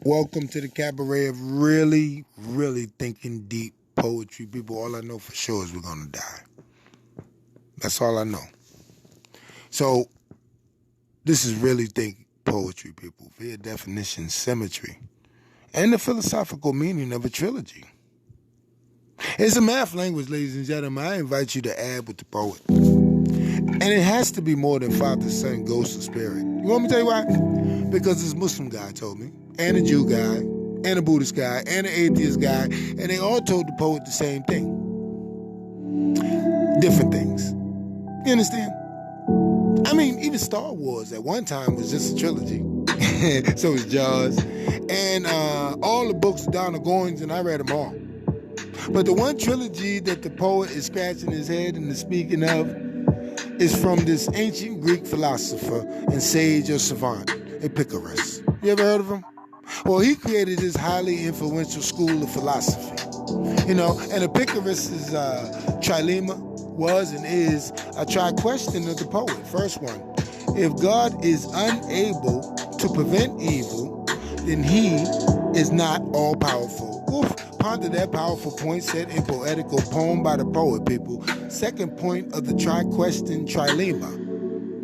Welcome to the cabaret of really, really thinking deep poetry. People, all I know for sure is we're going to die. That's all I know. So, this is really think poetry, people. Via definition, symmetry, and the philosophical meaning of a trilogy. It's a math language, ladies and gentlemen. I invite you to add with the poet. And it has to be more than Father, Son, Ghost, or Spirit. You want me to tell you why? Because this Muslim guy told me, and a Jew guy, and a Buddhist guy, and an atheist guy, and they all told the poet the same thing. Different things. You understand? I mean, even Star Wars at one time was just a trilogy. So was Jaws. And all the books of Donald Goines, and I read them all. But the one trilogy that the poet is scratching his head and is speaking of is from this ancient Greek philosopher and sage or savant, EPICURUS. You ever heard of him? Well, he created this highly influential school of philosophy. You know, and Epicurus's trilemma was and is a tri-question of the poet. First one, if God is unable to prevent evil, then he is not all-powerful. Oof. Ponder that powerful point set in poetical poem by the poet, people. Second point of the tri-question trilemma.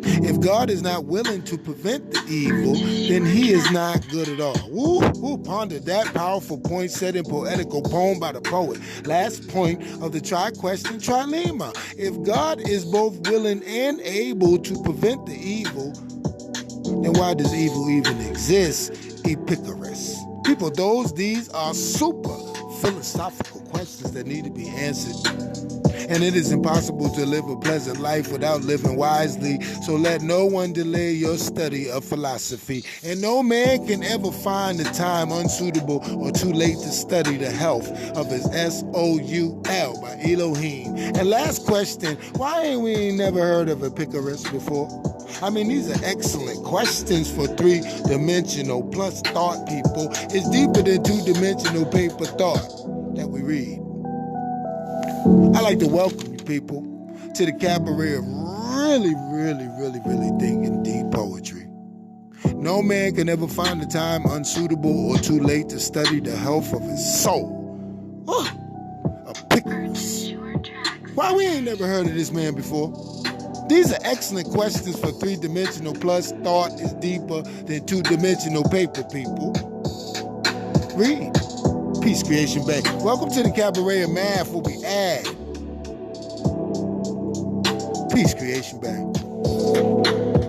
If God is not willing to prevent the evil, then he is not good at all. Woo, ponder that powerful point set in poetical poem by the poet. Last point of the tri-question trilemma. If God is both willing and able to prevent the evil, then why does evil even exist? Epicurus. People, these are super philosophical questions that need to be answered. And it is impossible to live a pleasant life without living wisely. So let no one delay your study of philosophy. And no man can ever find the time unsuitable or too late to study the health of his soul by Elohim. And last question, why ain't we never heard of Epicurus before? I mean, these are excellent questions for three-dimensional plus thought, people. It's deeper than two-dimensional paper thought that we read. I'd like to welcome you, people, to the cabaret of really, really, really, really thinking deep poetry. No man can ever find the time unsuitable or too late to study the health of his soul. Epicurus. Why we ain't never heard of this man before? These are excellent questions for three-dimensional plus thought is deeper than two-dimensional paper, people. Read. Peace, Creationbey2. Welcome to the cabaret of math where we add. Peace, Creationbey2.